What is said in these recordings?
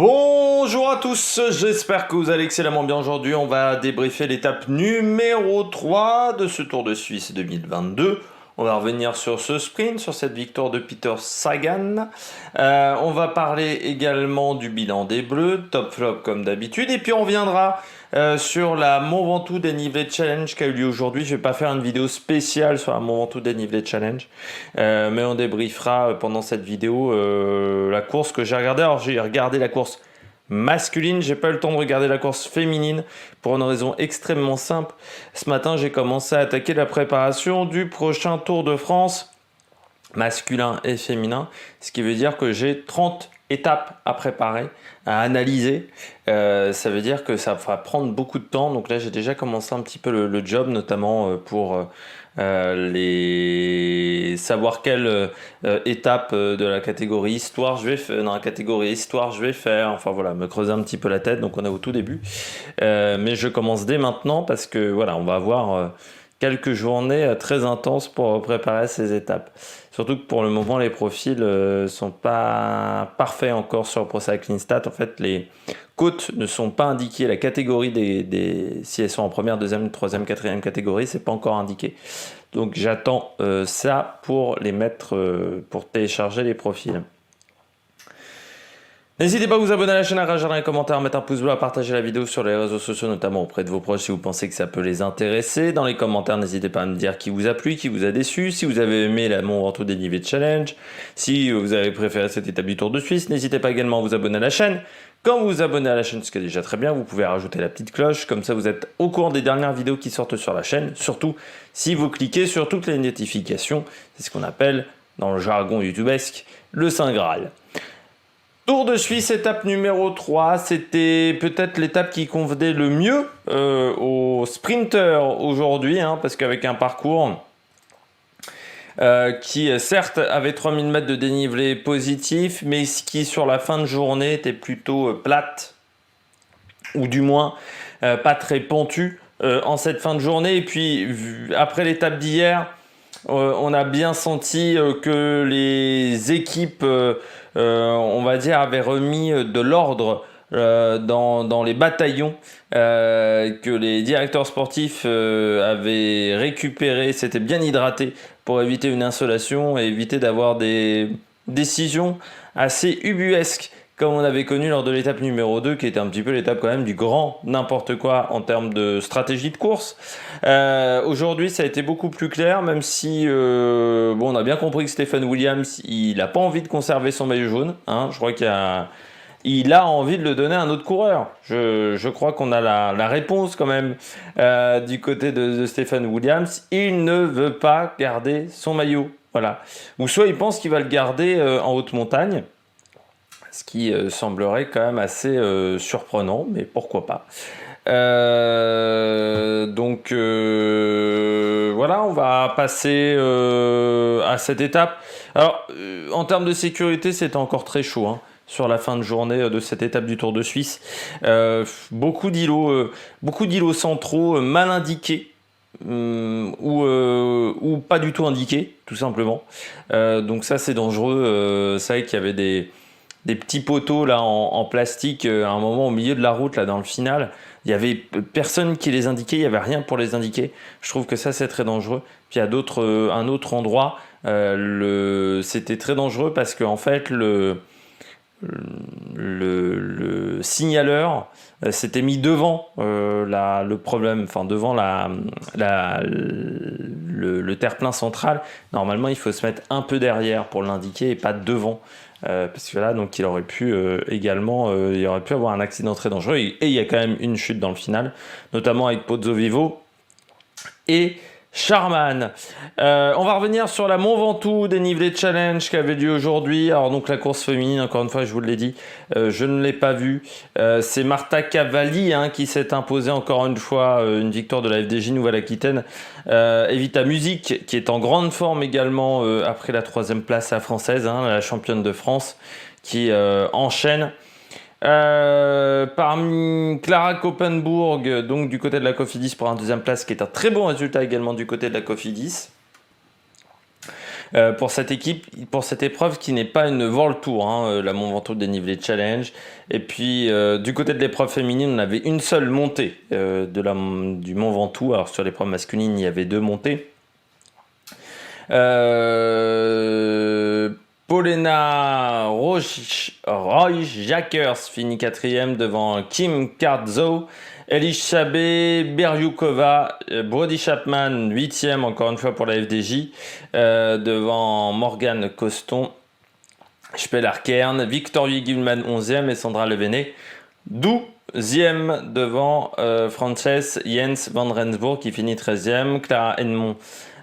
Bonjour à tous, j'espère que vous allez excellemment bien aujourd'hui. On va débriefer l'étape numéro 3 de ce Tour de Suisse 2022. On va revenir sur ce sprint, sur cette victoire de Peter Sagan. On va parler également du bilan des Bleus, top flop comme d'habitude. Et puis on reviendra sur la Mont Ventoux dénivelé challenge qui a eu lieu aujourd'hui. Je vais pas faire une vidéo spéciale sur la Mont Ventoux dénivelé challenge, mais on débriefera pendant cette vidéo la course que j'ai regardée. Alors j'ai regardé la course masculine, j'ai pas eu le temps de regarder la course féminine pour une raison extrêmement simple. Ce matin, j'ai commencé à attaquer la préparation du prochain Tour de France masculin et féminin, ce qui veut dire que j'ai 30 étapes à préparer, à analyser. Ça veut dire que ça va prendre beaucoup de temps. Donc là, j'ai déjà commencé un petit peu le job, notamment pour savoir quelle étape de la catégorie histoire je vais faire, dans la catégorie histoire je vais faire. Enfin voilà, me creuser un petit peu la tête. Donc on est au tout début. Mais je commence dès maintenant parce que voilà, on va avoir quelques journées très intenses pour préparer ces étapes. Surtout que pour le moment, les profils sont pas parfaits encore sur Pro Cycling Stats. En fait, les côtes ne sont pas indiquées. La catégorie si elles sont en première, deuxième, troisième, quatrième catégorie, c'est pas encore indiqué. Donc j'attends ça pour les mettre, pour télécharger les profils. N'hésitez pas à vous abonner à la chaîne, à réagir dans les commentaires, à mettre un pouce bleu, à partager la vidéo sur les réseaux sociaux, notamment auprès de vos proches si vous pensez que ça peut les intéresser. Dans les commentaires, n'hésitez pas à me dire qui vous a plu, qui vous a déçu, si vous avez aimé la Mont Ventoux dénivelé challenge, si vous avez préféré cette étape du Tour de Suisse. N'hésitez pas également à vous abonner à la chaîne. Quand vous vous abonnez à la chaîne, ce qui est déjà très bien, vous pouvez rajouter la petite cloche, comme ça vous êtes au courant des dernières vidéos qui sortent sur la chaîne, surtout si vous cliquez sur toutes les notifications. C'est ce qu'on appelle, dans le jargon youtubesque, le Saint Graal. Tour de Suisse, étape numéro 3, c'était peut-être l'étape qui convenait le mieux aux sprinters aujourd'hui, parce qu'avec un parcours qui certes avait 3000 mètres de dénivelé positif, mais qui sur la fin de journée était plutôt plate, ou du moins pas très pentue en cette fin de journée. Et puis après l'étape d'hier, on a bien senti que les équipes, on va dire, avaient remis de l'ordre dans les bataillons, que les directeurs sportifs avaient récupéré, s'étaient bien hydratés pour éviter une insolation et éviter d'avoir des décisions assez ubuesques, comme on avait connu lors de l'étape numéro 2, qui était un petit peu l'étape quand même du grand n'importe quoi en termes de stratégie de course. Aujourd'hui, ça a été beaucoup plus clair, même si on a bien compris que Stephen Williams, il n'a pas envie de conserver son maillot jaune. Je crois qu'il a envie de le donner à un autre coureur. Je crois qu'on a la réponse quand même du côté de Stephen Williams. Il ne veut pas garder son maillot. Voilà. Ou soit il pense qu'il va le garder en haute montagne, ce qui semblerait quand même assez surprenant, mais pourquoi pas. Donc voilà, on va passer à cette étape. Alors, en termes de sécurité, c'était encore très chaud sur la fin de journée de cette étape du Tour de Suisse. Beaucoup d'îlots centraux mal indiqués. Ou pas du tout indiqués, tout simplement. Donc ça, c'est dangereux. C'est vrai qu'il y avait des petits poteaux là en plastique à un moment au milieu de la route là dans le final. Il y avait personne qui les indiquait, il y avait rien pour les indiquer. Je trouve que ça c'est très dangereux. Puis à un autre endroit, c'était très dangereux parce que en fait le signaleur s'était mis devant le problème, enfin devant le terre-plein central. Normalement, il faut se mettre un peu derrière pour l'indiquer et pas devant. Parce que là, donc, il aurait pu également avoir un accident très dangereux. Et il y a quand même une chute dans le final, notamment avec Pozzo Vivo et Charman. On va revenir sur la Mont Ventoux dénivelé challenge qui avait lieu aujourd'hui. Alors donc la course féminine, encore une fois, je vous l'ai dit, je ne l'ai pas vue. C'est Marta Cavalli qui s'est imposée encore une fois, une victoire de la FDJ Nouvelle-Aquitaine. Evita Music qui est en grande forme également après la 3e place à Française, la championne de France qui enchaîne. Parmi Clara Koppenburg, donc du côté de la Cofidis pour un 2e place, qui est un très bon résultat également du côté de la Cofidis. pour cette équipe, pour cette épreuve qui n'est pas une World Tour, hein, la Mont Ventoux dénivelé challenge. Et puis du côté de l'épreuve féminine, on avait une seule montée du Mont Ventoux. Alors sur l'épreuve masculine, il y avait 2 montées. Polena Roy-Jakers finit 4e devant Kim Kartzo. Elisabeth Beryukova, Brody Chapman 8e encore une fois pour la FDJ, devant Morgane Coston, Speller-Kern, Victoria Gilman 11e et Sandra Levenet 12e devant Frances Jens van Rensburg qui finit 13e, Clara Hennemont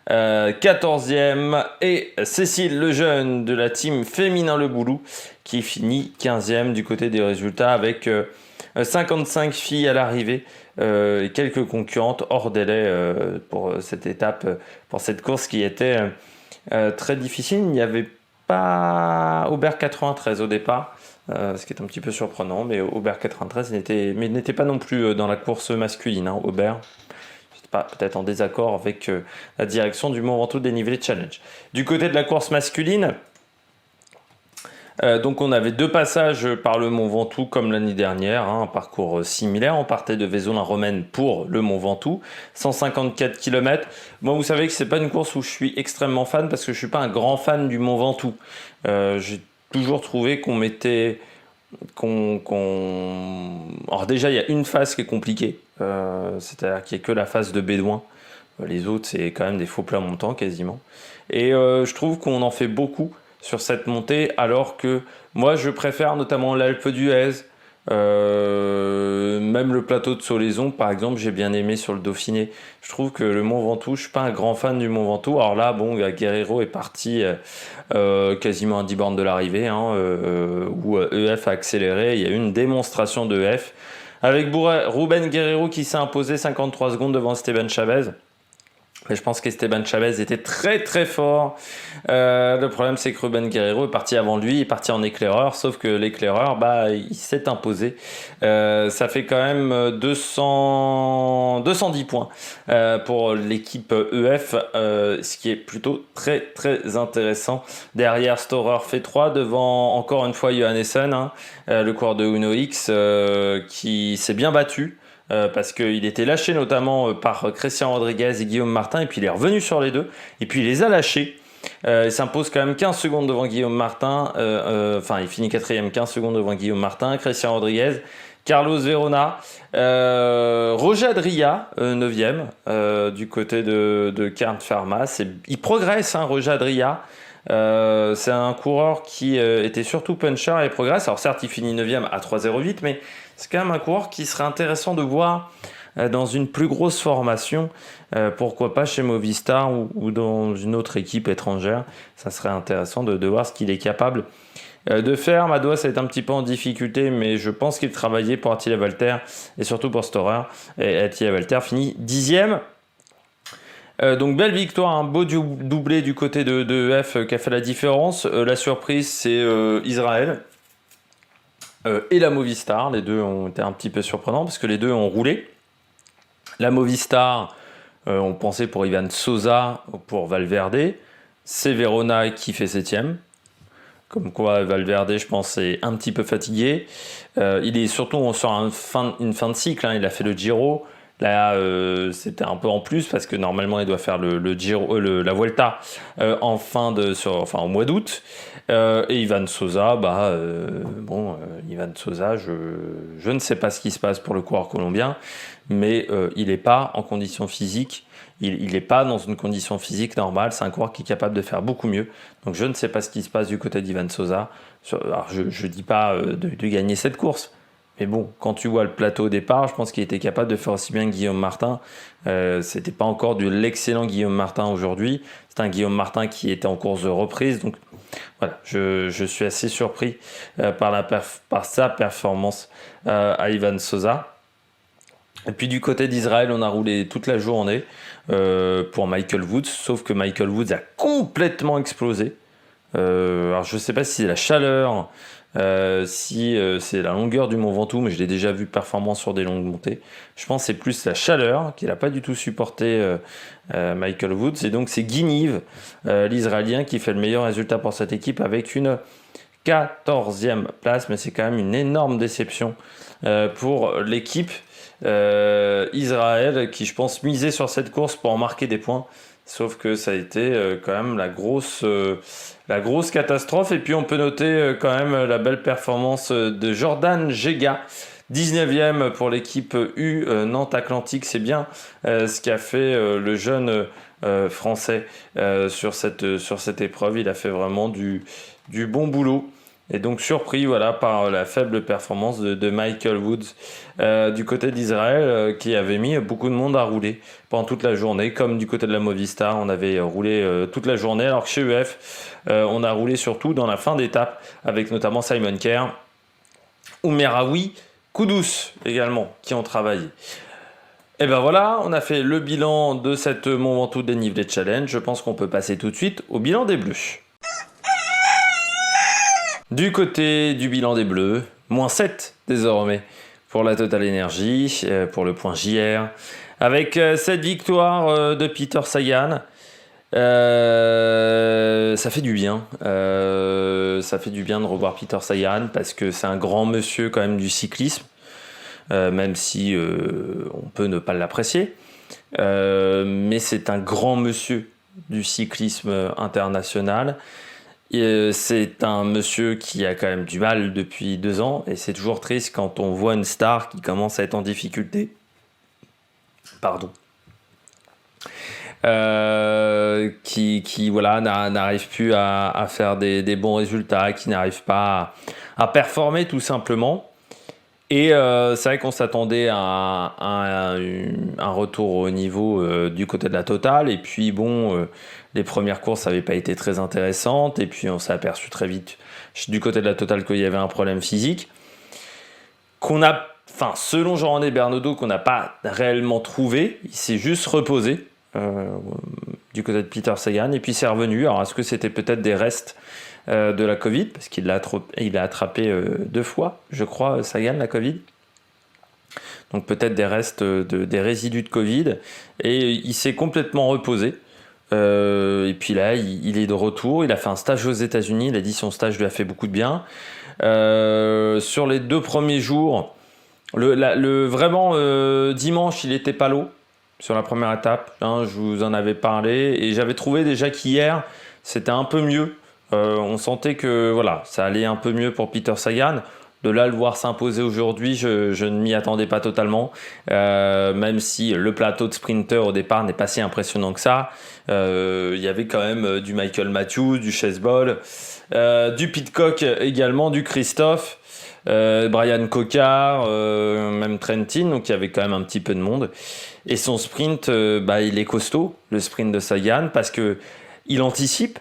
14e et Cécile Lejeune de la team Féminin Le Boulou qui finit 15e du côté des résultats avec 55 filles à l'arrivée et quelques concurrentes hors délai pour cette étape, pour cette course qui était très difficile. Il n'y avait pas Aubert 93 au départ, ce qui est un petit peu surprenant, mais Aubert 93 n'était pas non plus dans la course masculine, hein, Aubert. Peut-être en désaccord avec la direction du Mont Ventoux dénivelé challenge. Du côté de la course masculine, donc on avait 2 passages par le Mont Ventoux comme l'année dernière, hein, un parcours similaire. On partait de Vaison-la-Romaine pour le Mont Ventoux, 154 km. Moi, vous savez que c'est pas une course où je suis extrêmement fan parce que je suis pas un grand fan du Mont Ventoux. J'ai toujours trouvé qu'on mettait... Alors déjà, il y a une phase qui est compliquée, c'est-à-dire qu'il n'y a que la phase de Bédouin. Les autres, c'est quand même des faux plats montants quasiment. Et je trouve qu'on en fait beaucoup sur cette montée, alors que moi, je préfère notamment l'Alpe d'Huez, même le plateau de Solaison, par exemple, j'ai bien aimé sur le Dauphiné. Je trouve que le Mont Ventoux, je suis pas un grand fan du Mont Ventoux. Alors là, bon, Guerrero est parti quasiment à 10 bornes de l'arrivée, hein, où EF a accéléré. Il y a eu une démonstration de EF avec Ruben Guerrero qui s'est imposé 53 secondes devant Esteban Chavez. Mais je pense qu'Esteban Chavez était très très fort. Le problème, c'est que Ruben Guerrero est parti avant lui, il est parti en éclaireur, sauf que l'éclaireur, il s'est imposé. Ça fait quand même 210 points pour l'équipe EF, ce qui est plutôt très très intéressant. Derrière, Storer fait 3, devant encore une fois Johannessen, hein, le coureur de Uno X, qui s'est bien battu. Parce qu'il était lâché notamment par Christian Rodriguez et Guillaume Martin, et puis il est revenu sur les deux, et puis il les a lâchés. Il s'impose quand même 15 secondes devant Guillaume Martin, il finit 4e, 15 secondes devant Guillaume Martin, Christian Rodriguez, Carlos Verona, Roger Adria, 9e, du côté de Kern Pharma. Il progresse, hein, Roger Adria. C'est un coureur qui était surtout puncher et progresse. Alors certes, il finit 9e à 3,08, mais c'est quand même un coureur qui serait intéressant de voir dans une plus grosse formation, pourquoi pas chez Movistar ou dans une autre équipe étrangère. Ça serait intéressant de voir ce qu'il est capable de faire. Madouas est un petit peu en difficulté, mais je pense qu'il travaillait pour Attila Valter et surtout pour Storer. Et Attila Valter finit 10e. Donc belle victoire, un beau doublé du côté de F qui a fait la différence. La surprise, c'est Israël et la Movistar. Les deux ont été un petit peu surprenants parce que les deux ont roulé. La Movistar, on pensait pour Ivan Sosa, pour Valverde. C'est Verona qui fait 7e. Comme quoi Valverde, je pense, est un petit peu fatigué. Il est surtout sur une fin de cycle, hein. Il a fait le Giro. Là, c'était un peu en plus parce que normalement, il doit faire le Giro, la Vuelta au mois d'août. Et Ivan Sosa, Ivan Sosa, je ne sais pas ce qui se passe pour le coureur colombien, mais il n'est pas en condition physique. Il n'est pas dans une condition physique normale. C'est un coureur qui est capable de faire beaucoup mieux. Donc, je ne sais pas ce qui se passe du côté d'Ivan Sosa. Alors, je ne dis pas de gagner cette course. Mais bon, quand tu vois le plateau au départ, je pense qu'il était capable de faire aussi bien que Guillaume Martin. C'était pas encore de l'excellent Guillaume Martin aujourd'hui. C'est un Guillaume Martin qui était en course de reprise. Donc voilà, je suis assez surpris par sa performance à Ivan Sosa. Et puis du côté d'Israël, on a roulé toute la journée pour Michael Woods. Sauf que Michael Woods a complètement explosé. Alors je ne sais pas si c'est la chaleur si c'est la longueur du Mont Ventoux, mais je l'ai déjà vu performant sur des longues montées. Je pense que c'est plus la chaleur qu'il n'a pas du tout supporté Michael Woods. Et donc c'est Guy Nieve, l'Israélien, qui fait le meilleur résultat pour cette équipe avec une 14e place. Mais c'est quand même une énorme déception pour l'équipe Israël, qui je pense misait sur cette course pour en marquer des points. Sauf que ça a été quand même la grosse catastrophe. Et puis on peut noter quand même la belle performance de Jordan Gega, 19e pour l'équipe U Nantes Atlantique. C'est bien ce qu'a fait le jeune français sur cette épreuve. Il a fait vraiment du bon boulot. Et donc surpris par la faible performance de Michael Woods du côté d'Israël, qui avait mis beaucoup de monde à rouler pendant toute la journée, comme du côté de la Movistar, on avait roulé toute la journée, alors que chez EF, on a roulé surtout dans la fin d'étape, avec notamment Simon Kerr ou Meraoui Koudous également, qui ont travaillé. Et ben voilà, on a fait le bilan de cette Mont Ventoux dénivelé challenge. Je pense qu'on peut passer tout de suite au bilan des Bleus. Du côté du bilan des Bleus, -7 désormais pour la Total Energy, pour le point JR, avec cette victoire de Peter Sagan. Ça fait du bien. Ça fait du bien de revoir Peter Sagan parce que c'est un grand monsieur quand même du cyclisme, même si on peut ne pas l'apprécier. Mais c'est un grand monsieur du cyclisme international. C'est un monsieur qui a quand même du mal depuis 2 ans et c'est toujours triste quand on voit une star qui commence à être en difficulté. Pardon. Qui n'arrive plus à faire des bons résultats, qui n'arrive pas à performer tout simplement. Et c'est vrai qu'on s'attendait à un retour au niveau du côté de la Total. Et puis bon, les premières courses n'avaient pas été très intéressantes. Et puis on s'est aperçu très vite du côté de la Total qu'il y avait un problème physique. Selon Jean-René Bernodeau, qu'on n'a pas réellement trouvé. Il s'est juste reposé du côté de Peter Sagan. Et puis c'est revenu. Alors est-ce que c'était peut-être des restes de la Covid, parce qu'il l'a attrapé 2 fois, je crois, Sagan, la Covid. Donc peut-être des restes, des résidus de Covid. Et il s'est complètement reposé. Et puis là, il est de retour. Il a fait un stage aux États-Unis. Il a dit que son stage lui a fait beaucoup de bien. Sur les 2 premiers jours, dimanche, il était pas l'eau sur la première étape. Hein, je vous en avais parlé. Et j'avais trouvé déjà qu'hier, c'était un peu mieux. On sentait que ça allait un peu mieux pour Peter Sagan. De là, le voir s'imposer aujourd'hui, je ne m'y attendais pas totalement. Même si le plateau de sprinter au départ n'est pas si impressionnant que ça. Il y avait quand même du Michael Matthews, du Chase Ball, du Pidcock également, du Christophe, Brian Cocard, même Trentin. Donc il y avait quand même un petit peu de monde. Et son sprint, il est costaud, le sprint de Sagan, parce qu'il anticipe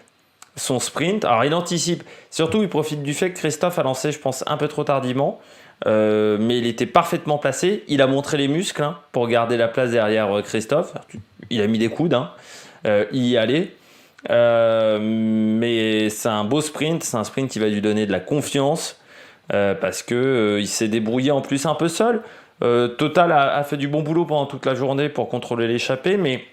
son sprint. Alors il anticipe, surtout il profite du fait que Christophe a lancé, je pense, un peu trop tardivement, mais il était parfaitement placé. Il a montré les muscles pour garder la place derrière Christophe. Il a mis des coudes, il y allait. Mais c'est un beau sprint, c'est un sprint qui va lui donner de la confiance parce que il s'est débrouillé en plus un peu seul. Total a fait du bon boulot pendant toute la journée pour contrôler l'échappée, mais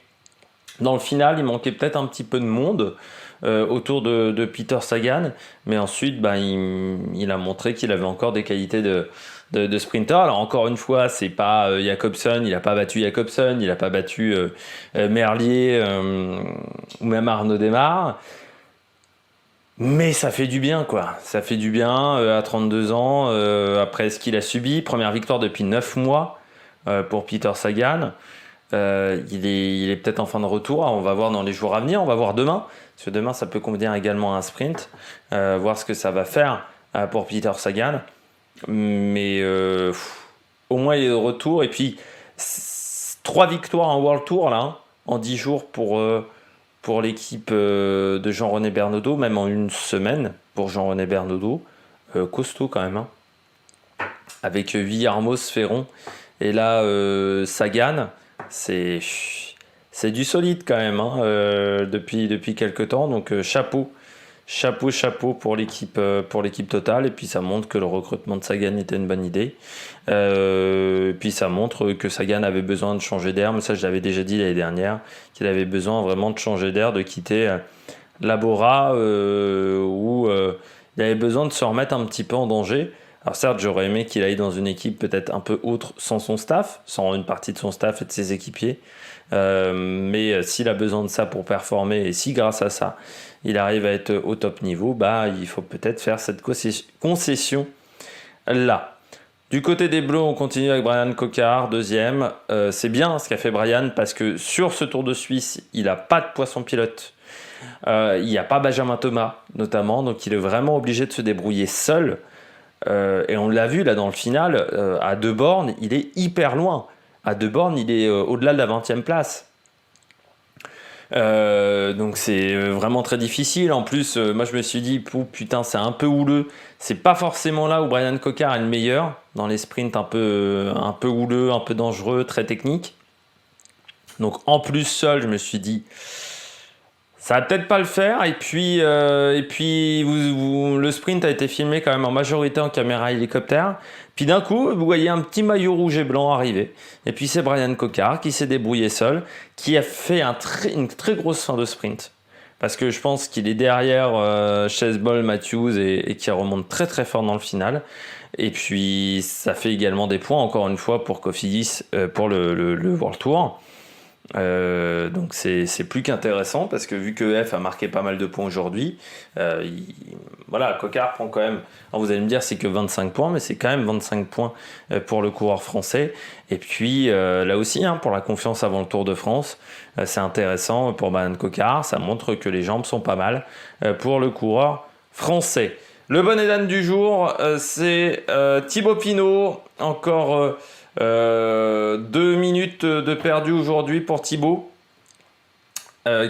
dans le final, il manquait peut-être un petit peu de monde autour de Peter Sagan, mais ensuite il a montré qu'il avait encore des qualités de sprinter. Alors encore une fois, c'est pas Jacobsen, il n'a pas battu Jacobsen, il n'a pas battu Merlier ou même Arnaud Démare, mais ça fait du bien quoi. Ça fait du bien à 32 ans, après ce qu'il a subi. Première victoire depuis 9 mois pour Peter Sagan. Il est peut-être en fin de retour. On va voir dans les jours à venir. On va voir demain. Parce que demain, ça peut convenir également à un sprint. Voir ce que ça va faire pour Peter Sagan. Mais au moins, il est de retour. Et puis, 3 victoires en World Tour, là, en 10 jours pour l'équipe de Jean-René Bernodeau. Même en 1 semaine pour Jean-René Bernodeau. Costaud quand même. Avec Villarmoz, Ferron. Et là, Sagan. C'est du solide quand même depuis quelques temps, donc chapeau chapeau pour l'équipe Total. Et puis ça montre que le recrutement de Sagan était une bonne idée. Et puis ça montre que Sagan avait besoin de changer d'air. Mais ça, je l'avais déjà dit l'année dernière, qu'il avait besoin vraiment de changer d'air, de quitter Labora, où il avait besoin de se remettre un petit peu en danger. Alors certes, j'aurais aimé qu'il aille dans une équipe peut-être un peu autre sans son staff, sans une partie de son staff et de ses équipiers. Mais s'il a besoin de ça pour performer, et si grâce à ça, il arrive à être au top niveau, bah, il faut peut-être faire cette concession là. Du côté des Bleus, on continue avec Brian Cocard, deuxième. C'est bien ce qu'a fait Brian, parce que sur ce Tour de Suisse, il n'a pas de poisson pilote. Il n'y a pas Benjamin Thomas, notamment, donc il est vraiment obligé de se débrouiller seul. Et on l'a vu là dans le final, à 2 bornes, il est hyper loin. À 2 bornes, il est au-delà de la 20e place. Donc c'est vraiment très difficile. En plus, moi je me suis dit, putain, c'est un peu houleux. C'est pas forcément là où Brian Cocard est le meilleur, dans les sprints un peu houleux, un peu dangereux, très techniques. Donc en plus seul, je me suis dit, ça va peut-être pas le faire. Et puis le sprint a été filmé quand même en majorité en caméra hélicoptère. Puis d'un coup, vous voyez un petit maillot rouge et blanc arriver. Et puis c'est Brian Cocard qui s'est débrouillé seul, qui a fait une très grosse fin de sprint. Parce que je pense qu'il est derrière Chesbol, Matthews et qui remonte très très fort dans le final. Et puis ça fait également des points, encore une fois, pour Cofidis pour le World Tour. Donc c'est plus qu'intéressant, parce que vu que F a marqué pas mal de points aujourd'hui, voilà, Cocard prend quand même, alors vous allez me dire c'est que 25 points, mais c'est quand même 25 points pour le coureur français. Et puis là aussi, pour la confiance avant le Tour de France, c'est intéressant pour Brian Cocard, ça montre que les jambes sont pas mal pour le coureur français. Le bonnet d'âne du jour, c'est Thibaut Pinot, encore 2 minutes de perdu aujourd'hui pour Thibaut,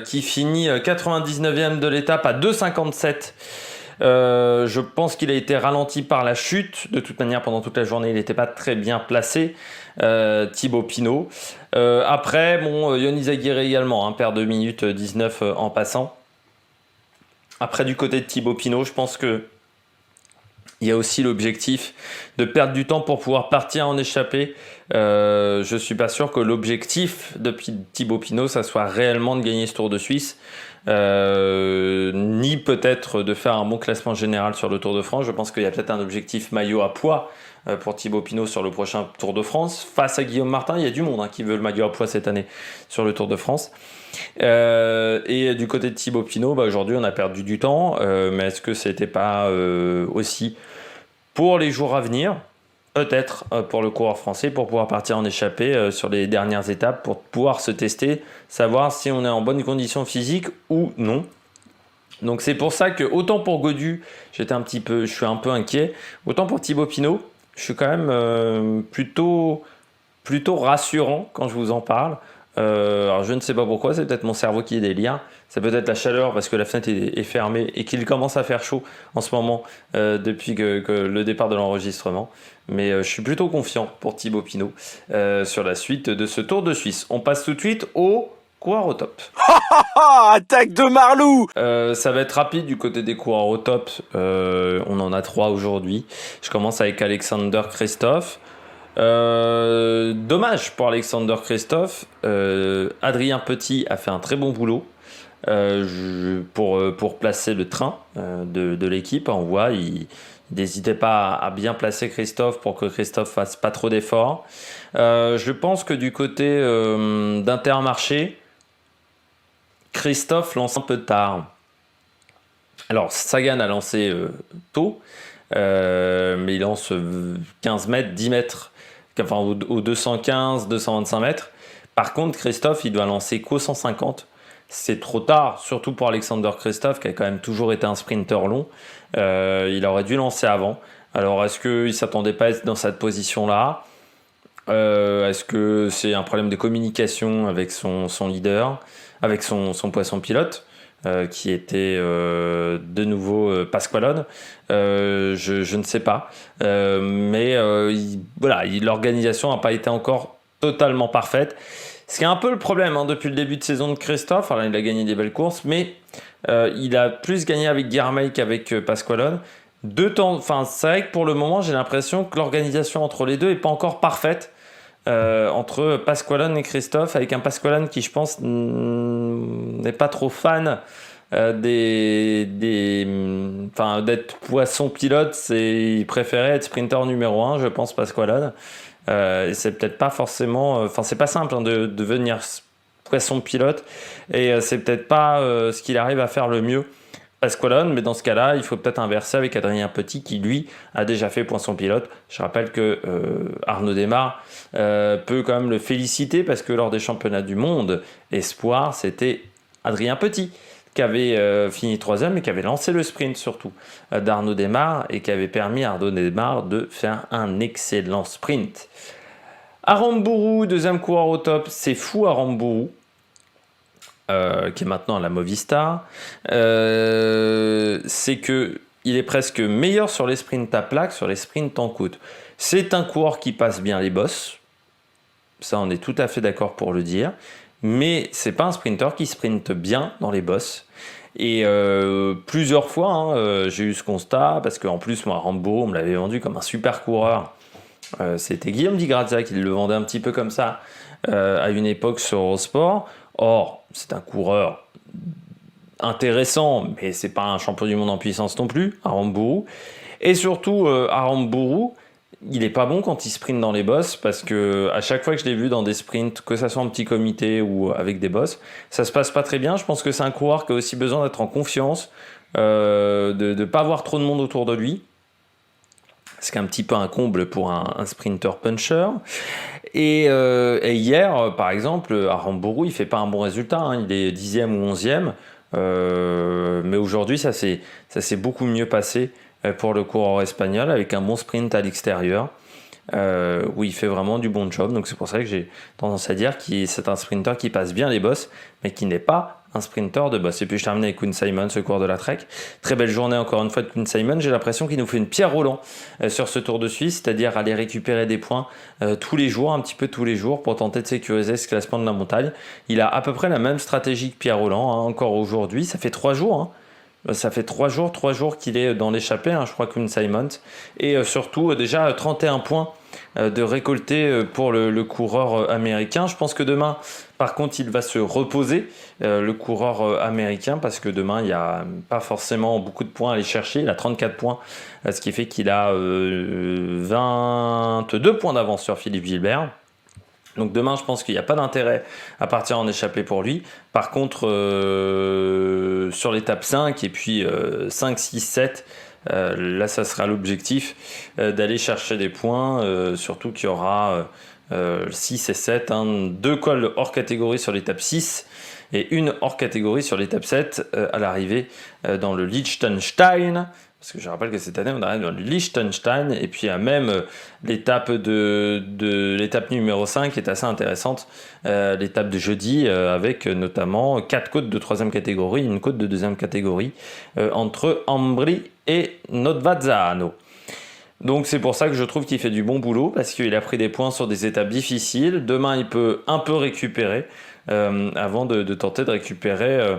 qui finit 99e de l'étape à 2,57. Je pense qu'il a été ralenti par la chute. De toute manière, pendant toute la journée, il n'était pas très bien placé, Thibaut Pinot. Après, Ion Izagirre également, perd 2 minutes 19 en passant. Après, du côté de Thibaut Pinot, je pense que il y a aussi l'objectif de perdre du temps pour pouvoir partir en échappée. Je ne suis pas sûr que l'objectif de Thibaut Pinot, ça soit réellement de gagner ce Tour de Suisse, ni peut-être de faire un bon classement général sur le Tour de France. Je pense qu'il y a peut-être un objectif maillot à poids pour Thibaut Pinot sur le prochain Tour de France. Face à Guillaume Martin, il y a du monde qui veut le maillot à poids cette année sur le Tour de France. Et du côté de Thibaut Pinot, aujourd'hui on a perdu du temps, mais est-ce que c'était pas aussi pour les jours à venir, peut-être pour le coureur français, pour pouvoir partir en échappée sur les dernières étapes, pour pouvoir se tester, savoir si on est en bonne condition physique ou non. Donc c'est pour ça que autant pour Gaudu, je suis un peu inquiet, autant pour Thibaut Pinot, je suis quand même plutôt rassurant quand je vous en parle. Alors je ne sais pas pourquoi, c'est peut-être mon cerveau qui délire, c'est peut-être la chaleur parce que la fenêtre est fermée et qu'il commence à faire chaud en ce moment depuis que le départ de l'enregistrement. Mais je suis plutôt confiant pour Thibaut Pinot sur la suite de ce Tour de Suisse. On passe tout de suite au coureur au top. Attaque de Marlou. Ça va être rapide du côté des coureurs au top. On en a 3 aujourd'hui. Je commence avec Alexander Kristoff. Dommage pour Alexander Kristoff. Adrien Petit a fait un très bon boulot pour placer le train de l'équipe. On voit, il n'hésitait pas à bien placer Kristoff pour que Kristoff fasse pas trop d'efforts. Je pense que du côté d'Intermarché, Kristoff lance un peu tard. Alors Sagan a lancé tôt, mais il lance 15 mètres, 10 mètres, enfin au 215, 225 mètres. Par contre, Kristoff, il doit lancer qu'au 150. C'est trop tard, surtout pour Alexander Kristoff, qui a quand même toujours été un sprinter long. Il aurait dû lancer avant. Alors, est-ce qu'il ne s'attendait pas à être dans cette position-là ? Est-ce que c'est un problème de communication avec son leader, avec son poisson pilote qui était de nouveau Pasqualone, je ne sais pas. Mais l'organisation n'a pas été encore totalement parfaite. Ce qui est un peu le problème depuis le début de saison de Kristoff. Alors, il a gagné des belles courses, mais Il a plus gagné avec Guilherme qu'avec Pasqualone. C'est vrai que pour le moment, j'ai l'impression que l'organisation entre les deux n'est pas encore parfaite. Entre Pasqualone et Christophe, avec un Pasqualone qui, je pense, n'est pas trop fan d'être poisson pilote. Il préférait être sprinter numéro 1, je pense, Pasqualone. Et c'est peut-être pas forcément... c'est pas simple de devenir poisson pilote. Et c'est peut-être pas ce qu'il arrive à faire le mieux. Pasqualone, mais dans ce cas-là, il faut peut-être inverser avec Adrien Petit qui, lui, a déjà fait poisson pilote. Je rappelle que Arnaud Démare peut quand même le féliciter parce que lors des championnats du monde espoir, c'était Adrien Petit qui avait fini 3e et qui avait lancé le sprint surtout d'Arnaud Démare et qui avait permis à Arnaud Démare de faire un excellent sprint. Aramburu, deuxième coureur au top, c'est fou Aramburu. Qui est maintenant à la Movistar, c'est que il est presque meilleur sur les sprints à plaque, sur les sprints en côte. C'est un coureur qui passe bien les bosses, ça on est tout à fait d'accord pour le dire, mais c'est pas un sprinter qui sprinte bien dans les bosses. Et plusieurs fois, j'ai eu ce constat, parce qu'en plus, moi, Aramburu, on me l'avait vendu comme un super coureur. C'était Guillaume Di Grazia qui le vendait un petit peu comme ça à une époque sur Eurosport. Or, c'est un coureur intéressant, mais c'est pas un champion du monde en puissance non plus, Aramburu. Et surtout, Aramburu, il est pas bon quand il sprint dans les bosses, parce que à chaque fois que je l'ai vu dans des sprints, que ça soit en petit comité ou avec des bosses, ça se passe pas très bien. Je pense que c'est un coureur qui a aussi besoin d'être en confiance, de ne pas avoir trop de monde autour de lui. C'est un petit peu un comble pour un sprinter puncher. Et hier, par exemple, Aramburu, il fait pas un bon résultat. Il est 10e ou 11e. Mais aujourd'hui, ça s'est beaucoup mieux passé pour le coureur espagnol, avec un bon sprint à l'extérieur, où il fait vraiment du bon job. Donc c'est pour ça que j'ai tendance à dire que c'est un sprinter qui passe bien les bosses, mais qui n'est pas un sprinter de boss. Et puis je termine avec Koen Simon, ce cours de la Trek. Très belle journée encore une fois de Koen Simon. J'ai l'impression qu'il nous fait une Pierre Roland sur ce Tour de Suisse, c'est-à-dire aller récupérer des points tous les jours, un petit peu tous les jours, pour tenter de sécuriser ce classement de la montagne. Il a à peu près la même stratégie que Pierre Roland, encore aujourd'hui. Ça fait 3 jours. Ça fait 3 jours qu'il est dans l'échappée, je crois, Koen Simon. Et surtout, déjà 31 points de récolter pour le coureur américain. Je pense que demain, par contre, il va se reposer, le coureur américain, parce que demain, il n'y a pas forcément beaucoup de points à aller chercher. Il a 34 points, ce qui fait qu'il a 22 points d'avance sur Philippe Gilbert. Donc demain, je pense qu'il n'y a pas d'intérêt à partir en échappée pour lui. Par contre, sur l'étape 5 et puis 5, 6, 7, là, ça sera l'objectif d'aller chercher des points, surtout qu'il y aura 6 et 7, 2 cols hors catégorie sur l'étape 6 et une hors catégorie sur l'étape 7 à l'arrivée dans le Liechtenstein. Parce que je rappelle que cette année, on arrive dans le Liechtenstein, et puis il y a même l'étape l'étape numéro 5 qui est assez intéressante, l'étape de jeudi, avec notamment 4 côtes de 3e catégorie, une côte de 2e catégorie, entre Ambri et Notvazzano. Donc c'est pour ça que je trouve qu'il fait du bon boulot, parce qu'il a pris des points sur des étapes difficiles. Demain, il peut un peu récupérer, avant de tenter de récupérer,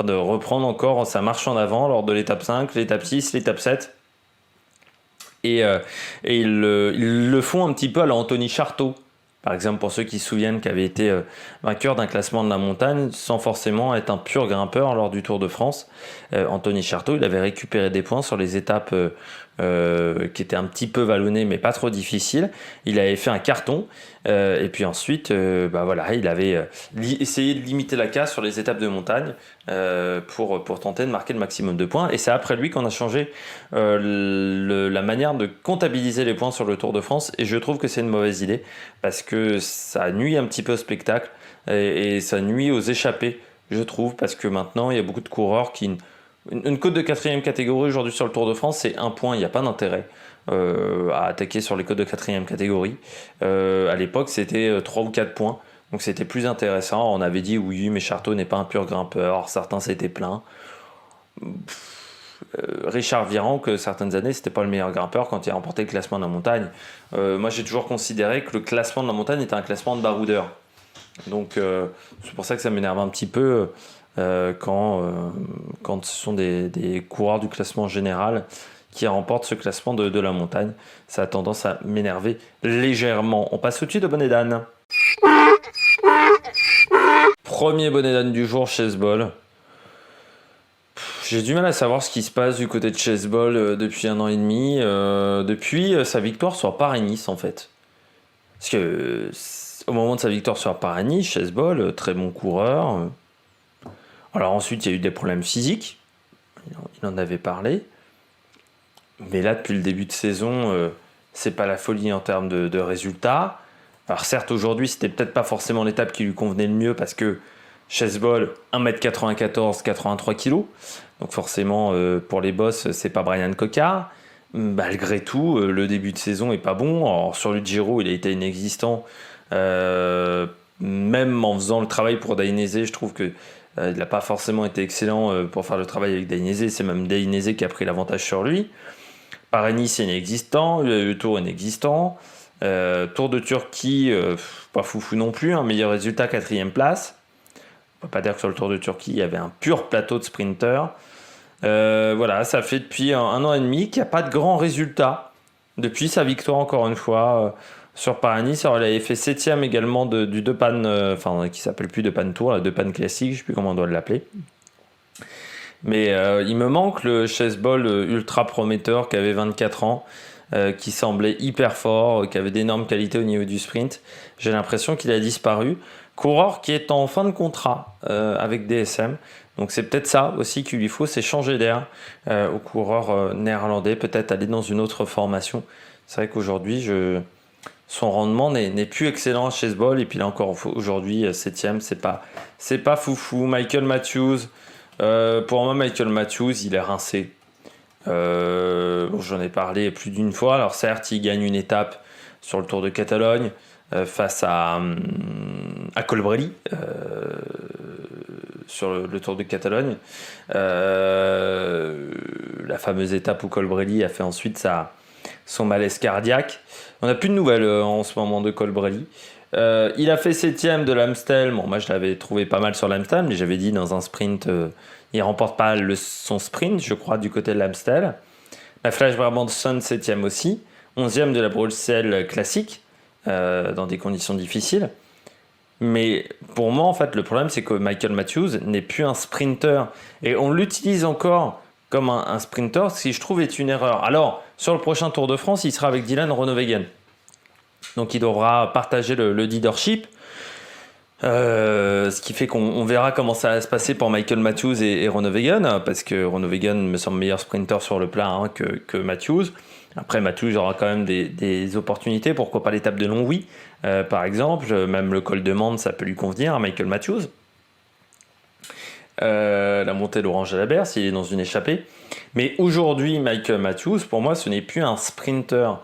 de reprendre encore sa marche en avant lors de l'étape 5, l'étape 6, l'étape 7. Et ils le font un petit peu à la Anthony Charteau, par exemple, pour ceux qui se souviennent, qui avait été vainqueur d'un classement de la montagne sans forcément être un pur grimpeur lors du Tour de France. Anthony Charteau, il avait récupéré des points sur les étapes qui étaient un petit peu vallonnées mais pas trop difficiles. Il avait fait un carton, et puis ensuite il avait essayé de limiter la casse sur les étapes de montagne pour tenter de marquer le maximum de points. Et c'est après lui qu'on a changé la manière de comptabiliser les points sur le Tour de France, et je trouve que c'est une mauvaise idée, parce que ça nuit un petit peu au spectacle, et ça nuit aux échappées, je trouve, parce que maintenant il y a beaucoup de coureurs qui... Une côte de 4e catégorie aujourd'hui sur le Tour de France, c'est 1 point, il n'y a pas d'intérêt à attaquer sur les côtes de 4e catégorie. À l'époque, c'était 3 ou 4 points, donc c'était plus intéressant. On avait dit oui, mais Charteau n'est pas un pur grimpeur, certains s'étaient plaints. Richard Virenque, que certaines années, c'était pas le meilleur grimpeur quand il a remporté le classement de la montagne. Moi, j'ai toujours considéré que le classement de la montagne était un classement de baroudeur. Donc, c'est pour ça que ça m'énerve un petit peu quand ce sont des coureurs du classement général qui remportent ce classement de la montagne. Ça a tendance à m'énerver légèrement. On passe au-dessus de bonnet d'âne. Premier bonnet d'âne du jour, Chessball. J'ai du mal à savoir ce qui se passe du côté de Chessball depuis 1 an et demi, depuis sa victoire sur Paris-Nice en fait. Parce que au moment de sa victoire sur Paris-Nice, Chessball, très bon coureur. Alors ensuite, il y a eu des problèmes physiques, il en avait parlé. Mais là, depuis le début de saison, c'est pas la folie en termes de résultats. Alors certes, aujourd'hui, c'était peut-être pas forcément l'étape qui lui convenait le mieux parce que Chessball, 1m94, 83 kg. Donc forcément, pour les boss, c'est pas Brian Cocard. Malgré tout, le début de saison est pas bon. Alors, sur le Giro, il a été inexistant. Même en faisant le travail pour Dainese, je trouve que il n'a pas forcément été excellent pour faire le travail avec Dainese. C'est même Dainese qui a pris l'avantage sur lui. Paris-Nice c'est inexistant, le Tour inexistant. Tour de Turquie, pas foufou non plus. Un meilleur résultat, 4e place. On ne peut pas dire que sur le Tour de Turquie, il y avait un pur plateau de sprinters. Voilà, ça fait depuis 1 an et demi qu'il n'y a pas de grands résultats. Depuis sa victoire, encore une fois, sur Paris-Nice. Alors, il avait fait 7e également du Depan, qui s'appelle plus Depan Tour, la Depan Classique, je ne sais plus comment on doit l'appeler. Mais il me manque le Chessball ultra prometteur qui avait 24 ans, qui semblait hyper fort, qui avait d'énormes qualités au niveau du sprint. J'ai l'impression qu'il a disparu. Coureur qui est en fin de contrat avec DSM. Donc c'est peut-être ça aussi qu'il lui faut, c'est changer d'air au coureur néerlandais, peut-être aller dans une autre formation. C'est vrai qu'aujourd'hui, son rendement n'est plus excellent à Chessball. Et puis là encore, aujourd'hui, 7e, c'est pas foufou. Michael Matthews, pour moi, Michael Matthews, il est rincé. J'en ai parlé plus d'une fois. Alors certes, il gagne une étape sur le Tour de Catalogne face à Colbrelli sur le Tour de Catalogne. La fameuse étape où Colbrelli a fait ensuite son malaise cardiaque. On n'a plus de nouvelles en ce moment de Colbrelli. Il a fait 7e de l'Amstel. Bon, moi je l'avais trouvé pas mal sur l'Amstel, mais j'avais dit dans un sprint, il remporte pas son sprint, je crois, du côté de l'Amstel. La Flash Brabanson, 7e aussi. 11e de la Bruxelles classique, dans des conditions difficiles. Mais pour moi, en fait, le problème, c'est que Michael Matthews n'est plus un sprinter. Et on l'utilise encore comme un sprinter, ce qui, je trouve, est une erreur. Alors, sur le prochain Tour de France, il sera avec Dylan Groenewegen. Donc, il devra partager le leadership. Ce qui fait qu'on verra comment ça va se passer pour Michael Matthews et Groenewegen, parce que Groenewegen me semble meilleur sprinter sur le plat que Matthews. Après, Matthews aura quand même des opportunités, pourquoi pas l'étape de Longwy, par exemple, même le col de Mende, ça peut lui convenir à Michael Matthews. La montée d'Orange à la Berre, s'il est dans une échappée. Mais aujourd'hui, Michael Matthews, pour moi, ce n'est plus un sprinter.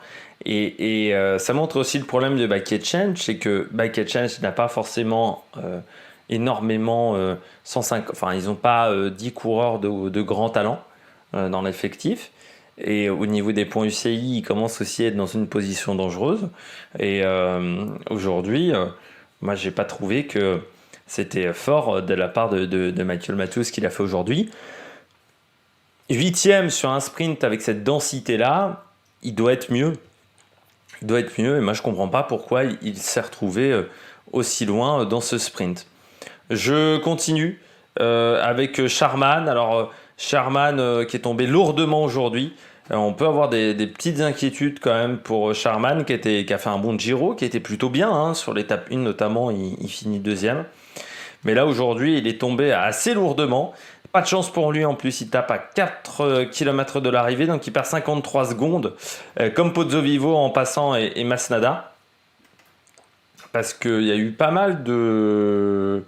Et ça montre aussi le problème de Bike Exchange, c'est que Bike Exchange n'a pas forcément énormément 105, ils n'ont pas 10 coureurs de grand talent dans l'effectif. Et au niveau des points UCI, ils commencent aussi à être dans une position dangereuse. Et aujourd'hui, moi, j'ai pas trouvé que c'était fort de la part de Michael Matthews qu'il a fait aujourd'hui. 8e sur un sprint avec cette densité-là, il doit être mieux. Il doit être mieux, et moi je comprends pas pourquoi il s'est retrouvé aussi loin dans ce sprint. Je continue avec Charman. Alors Charman qui est tombé lourdement aujourd'hui. On peut avoir des petites inquiétudes quand même pour Charman qui a fait un bon Giro, qui était plutôt bien sur l'étape 1 notamment, il finit 2e. Mais là aujourd'hui il est tombé assez lourdement. Pas de chance pour lui en plus, il tape à 4 km de l'arrivée, donc il perd 53 secondes, comme Pozzovivo en passant et Masnada. Parce qu'il y a eu pas mal de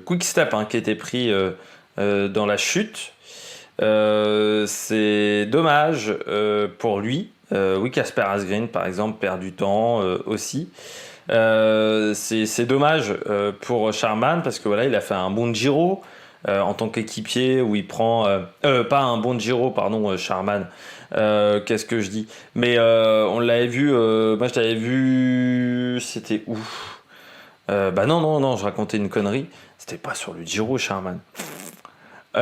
quick step qui a été pris dans la chute. C'est dommage pour lui. Oui, Casper Asgreen par exemple perd du temps aussi. C'est dommage pour Charman parce que voilà, il a fait un bon Giro en tant qu'équipier où il prend pas un bon Giro pardon Charman, qu'est-ce que je dis, mais on l'avait vu, moi je l'avais vu, c'était où non, je racontais une connerie, c'était pas sur le Giro, Sharman. Oui,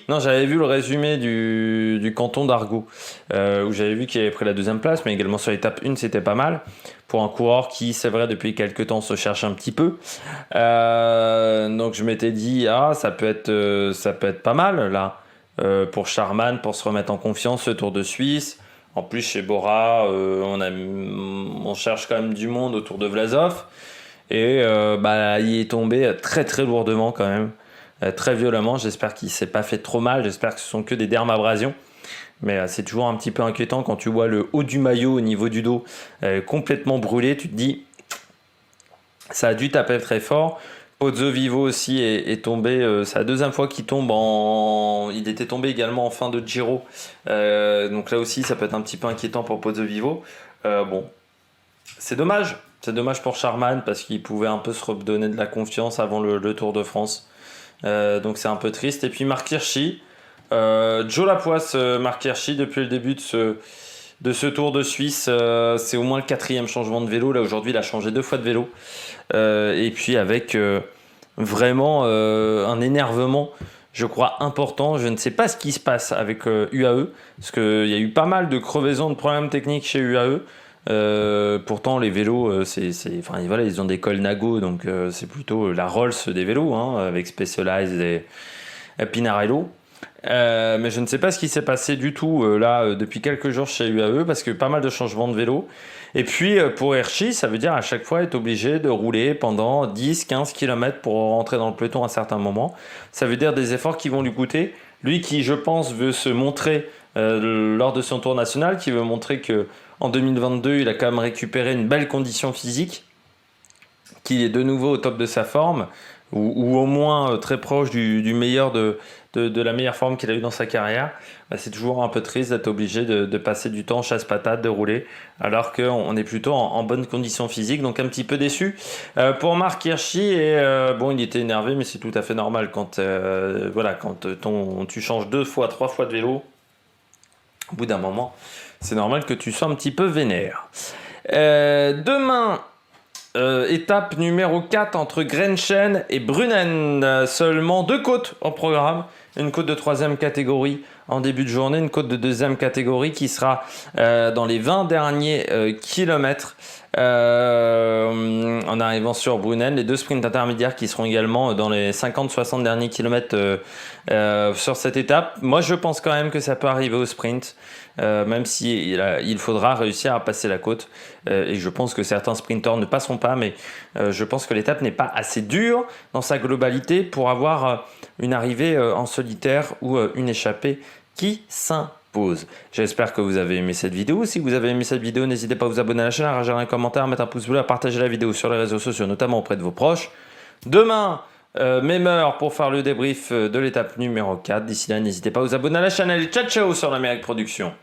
non, j'avais vu le résumé du canton d'Argout, où j'avais vu qu'il avait pris la 2e place, mais également sur l'étape 1, c'était pas mal. Pour un coureur qui, c'est vrai, depuis quelques temps se cherche un petit peu. Donc je m'étais dit, ça peut être pas mal, là, pour Sharman, pour se remettre en confiance, ce Tour de Suisse. En plus, chez Bora, on cherche quand même du monde autour de Vlasov. Et il est tombé très très lourdement quand même. Très violemment. J'espère qu'il s'est pas fait trop mal. J'espère que ce sont que des dermabrasions. Mais c'est toujours un petit peu inquiétant quand tu vois le haut du maillot au niveau du dos complètement brûlé. Tu te dis, ça a dû taper très fort. Pozzovivo aussi est tombé. C'est la 2e fois qu'il tombe Il était tombé également en fin de Giro. Donc là aussi, ça peut être un petit peu inquiétant pour Pozzovivo. Bon, c'est dommage. C'est dommage pour Sharman parce qu'il pouvait un peu se redonner de la confiance avant le Tour de France. Donc c'est un peu triste. Et puis Marc Hirschi, Joe Lapoisse, Marc Hirschi, depuis le début de ce Tour de Suisse, c'est au moins le 4e changement de vélo. Là aujourd'hui, il a changé 2 fois de vélo. Et puis avec vraiment un énervement, je crois, important. Je ne sais pas ce qui se passe avec UAE, parce qu'il y a eu pas mal de crevaisons, de problèmes techniques chez UAE. Pourtant les vélos ils ont des Colnago, donc c'est plutôt la Rolls des vélos, avec Specialized et Pinarello. Mais je ne sais pas ce qui s'est passé du tout depuis quelques jours chez UAE, parce que pas mal de changements de vélo. Et puis pour Hirschi, ça veut dire à chaque fois être obligé de rouler pendant 10-15 km pour rentrer dans le peloton à certains moments. Ça veut dire des efforts qui vont lui coûter. Lui qui, je pense, veut se montrer lors de son tour national, qui veut montrer que en 2022, il a quand même récupéré une belle condition physique, qu'il est de nouveau au top de sa forme, ou au moins très proche du meilleur de la meilleure forme qu'il a eu dans sa carrière. C'est toujours un peu triste d'être obligé de passer du temps chasse-patate, de rouler, alors qu'on est plutôt en bonne condition physique, donc un petit peu déçu. Pour Marc Hirschi, il était énervé, mais c'est tout à fait normal quand tu changes 2 fois, 3 fois de vélo. Au bout d'un moment, c'est normal que tu sois un petit peu vénère. Demain, étape numéro 4 entre Grenchen et Brunnen. Seulement 2 côtes au programme. Une côte de 3e catégorie en début de journée, une côte de 2e catégorie qui sera dans les 20 derniers kilomètres. En arrivant sur Brunnen, les 2 sprints intermédiaires qui seront également dans les 50-60 derniers kilomètres sur cette étape. Moi, je pense quand même que ça peut arriver au sprint, même si il faudra réussir à passer la côte. Et je pense que certains sprinteurs ne passeront pas, mais je pense que l'étape n'est pas assez dure dans sa globalité pour avoir une arrivée en solitaire ou une échappée qui s'impose. J'espère que vous avez aimé cette vidéo. Si vous avez aimé cette vidéo, n'hésitez pas à vous abonner à la chaîne, à rajouter un commentaire, à mettre un pouce bleu, à partager la vidéo sur les réseaux sociaux, notamment auprès de vos proches. Demain, même heure pour faire le débrief de l'étape numéro 4. D'ici là, n'hésitez pas à vous abonner à la chaîne. Allez, ciao ciao sur l'Amérique Production.